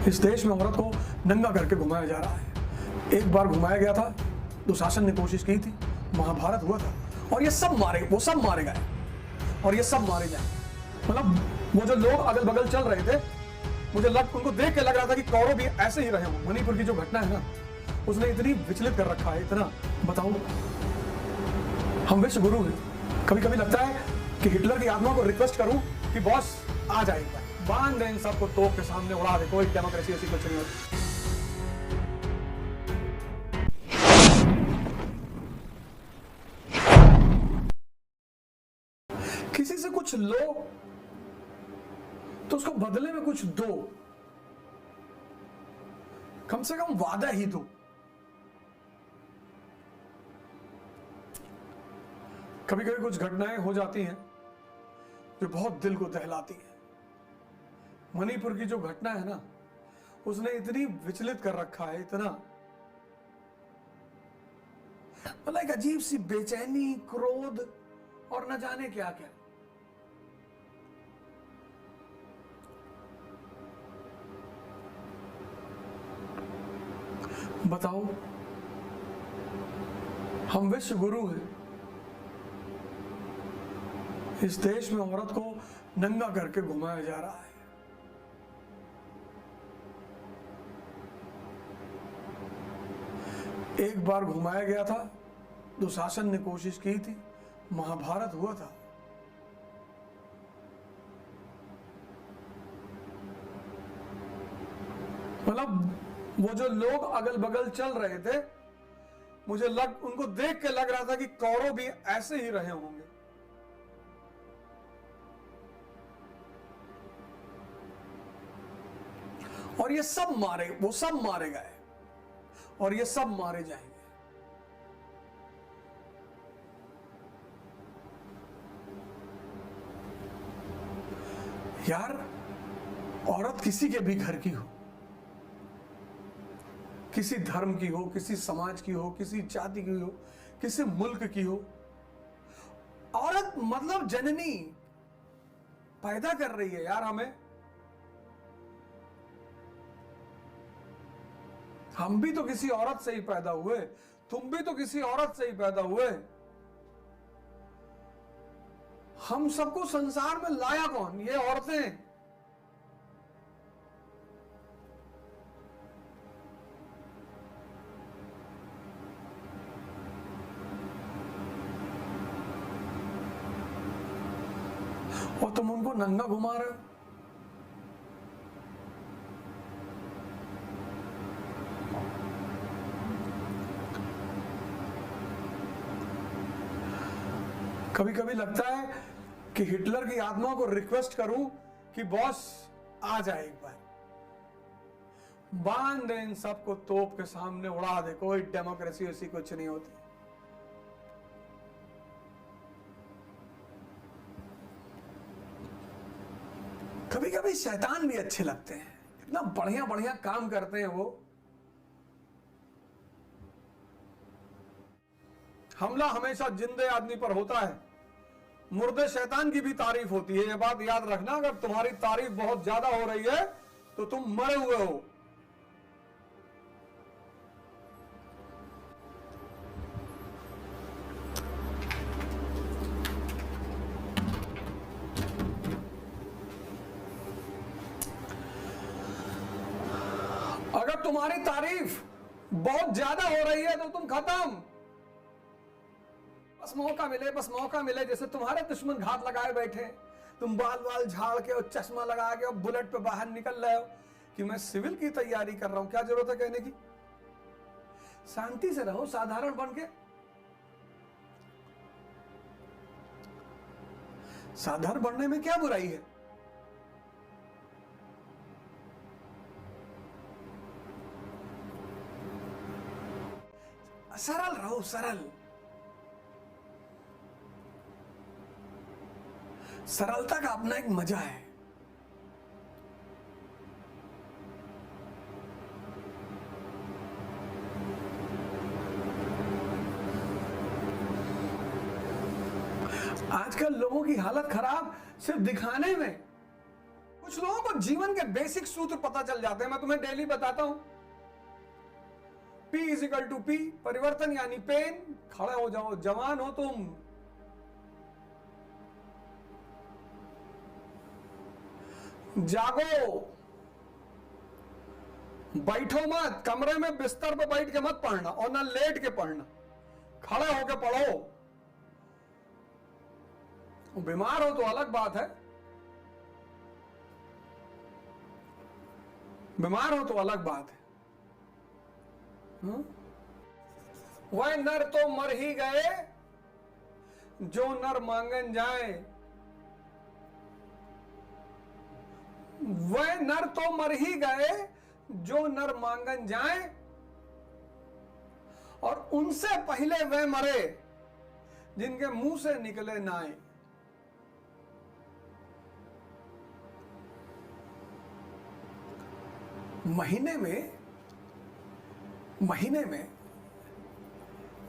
इस देश में औरत को नंगा करके घुमाया जा रहा है। एक बार घुमाया गया था, दुशासन ने कोशिश की थी, महाभारत हुआ था, और ये सब मारे गए और ये सब मारे जाए। मतलब वो जो लोग अगल बगल चल रहे थे, उनको देख के लग रहा था कि कौरव भी ऐसे ही रहे हों। मणिपुर की जो घटना है ना, उसने इतनी विचलित कर रखा है, इतना। बताओ, हम विश्व गुरु हैं। कभी कभी लगता है कि हिटलर की आत्मा को रिक्वेस्ट करूं कि बॉस आ जाए, बांध दे इन सबको, तोप के सामने उड़ा दे, कोई डेमोक्रेसी ऐसी कुछ नहीं होती। किसी से कुछ लो तो उसको बदले में कुछ दो, कम से कम वादा ही दो। कभी कभी कुछ घटनाएं हो जाती हैं जो बहुत दिल को दहलाती हैं। मणिपुर की जो घटना है ना, उसने इतनी विचलित कर रखा है, इतना। मतलब एक अजीब सी बेचैनी, क्रोध और न जाने क्या क्या। बताओ, हम विश्व गुरु हैं। इस देश में औरत को नंगा करके घुमाया जा रहा है। एक बार घुमाया गया था, दुशासन ने कोशिश की थी, महाभारत हुआ था। मतलब वो जो लोग अगल बगल चल रहे थे, उनको देख के लग रहा था कि कौरव भी ऐसे ही रहे होंगे। और ये सब मारे गए और ये सब मारे जाएंगे। यार, औरत किसी के भी घर की हो, किसी धर्म की हो, किसी समाज की हो, किसी जाति की हो, किसी मुल्क की हो, औरत मतलब जननी पैदा कर रही है यार हमें। हम भी तो किसी औरत से ही पैदा हुए, तुम भी तो किसी औरत से ही पैदा हुए। हम सबको संसार में लाया कौन? ये औरतें। और तुम उनको नंगा घुमा रहे हो। कभी कभी लगता है कि हिटलर की आत्मा को रिक्वेस्ट करूं कि बॉस आ जाए, एक बार बांध दे इन सबको, तोप के सामने उड़ा दे, कोई डेमोक्रेसी ऐसी कुछ नहीं होती। कभी कभी शैतान भी अच्छे लगते हैं, इतना बढ़िया बढ़िया काम करते हैं वो। हमला हमेशा जिंदे आदमी पर होता है, मुर्दे शैतान की भी तारीफ होती है। ये बात याद रखना, अगर तुम्हारी तारीफ बहुत ज्यादा हो रही है तो तुम मरे हुए हो। अगर तुम्हारी तारीफ बहुत ज्यादा हो रही है तो तुम खत्म। बस मौका मिले। जैसे तुम्हारे दुश्मन घात लगाए बैठे, तुम बाल झाड़ के और चश्मा लगा के और बुलेट पे बाहर निकल रहे हो कि मैं सिविल की तैयारी कर रहा हूं। क्या जरूरत है कहने की? शांति से रहो, साधारण बन के। साधारण बनने में क्या बुराई है? सरल रहो, सरल। सरलता का अपना एक मजा है। आजकल लोगों की हालत खराब सिर्फ दिखाने में। कुछ लोगों को तुमको जीवन के बेसिक सूत्र पता चल जाते हैं, मैं तुम्हें डेली बताता हूं। P = P, परिवर्तन यानी पेन। खड़े हो जाओ, जवान हो तुम। जागो, बैठो मत, कमरे में बिस्तर पर बैठ के मत पढ़ना और ना लेट के पढ़ना, खड़े होके पढ़ो। बीमार हो तो अलग बात है, बीमार हो तो अलग बात है। वह नर तो मर ही गए जो नर मांगन जाए, वह नर तो मर ही गए जो नर मांगन जाए, और उनसे पहले वह मरे जिनके मुंह से निकले नाए। महीने में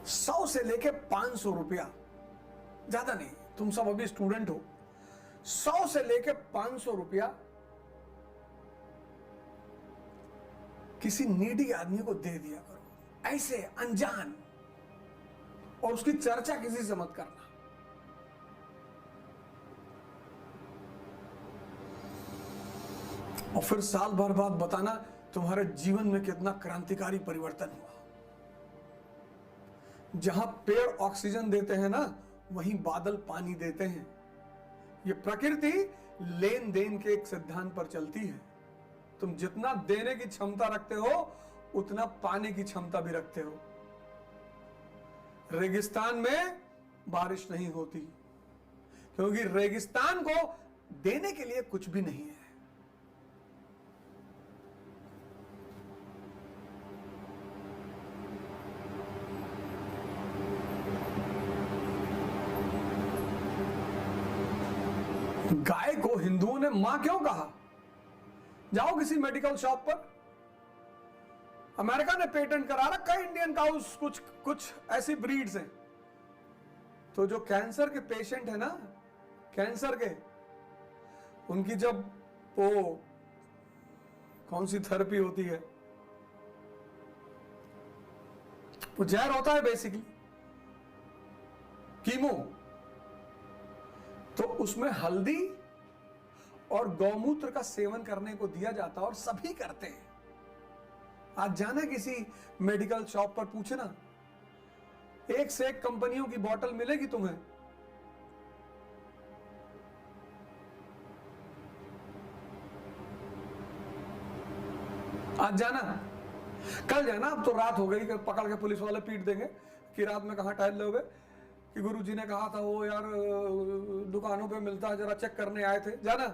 100 से लेके 500 रुपया, ज्यादा नहीं, तुम सब अभी स्टूडेंट हो, 100 से लेके 500 रुपया किसी नीडी आदमी को दे दिया करो, ऐसे अनजान, और उसकी चर्चा किसी से मत करना। और फिर साल भर बाद बताना तुम्हारे जीवन में कितना क्रांतिकारी परिवर्तन हुआ। जहां पेड़ ऑक्सीजन देते हैं ना, वहीं बादल पानी देते हैं। ये प्रकृति लेन देन के एक सिद्धांत पर चलती है। तुम जितना देने की क्षमता रखते हो उतना पाने की क्षमता भी रखते हो। रेगिस्तान में बारिश नहीं होती क्योंकि रेगिस्तान को देने के लिए कुछ भी नहीं है। गाय को हिंदुओं ने मां क्यों कहा? जाओ किसी मेडिकल शॉप पर, अमेरिका ने पेटेंट करा रखा है इंडियन काउस, कुछ ऐसी ब्रीड्स हैं। तो जो कैंसर के पेशेंट है ना, कैंसर के, उनकी जब वो कौन सी थेरेपी होती है, वो जहर होता है बेसिकली, कीमो, तो उसमें हल्दी और गौमूत्र का सेवन करने को दिया जाता है और सभी करते हैं। आज जाना किसी मेडिकल शॉप पर, पूछना, एक से एक कंपनियों की बोतल मिलेगी तुम्हें। आज जाना, कल जाना, अब तो रात हो गई, पकड़ के पुलिस वाले पीट देंगे कि रात में कहां टहल लोगे, कि गुरुजी ने कहा था वो यार दुकानों पे मिलता है, जरा चेक करने आए थे। जाना।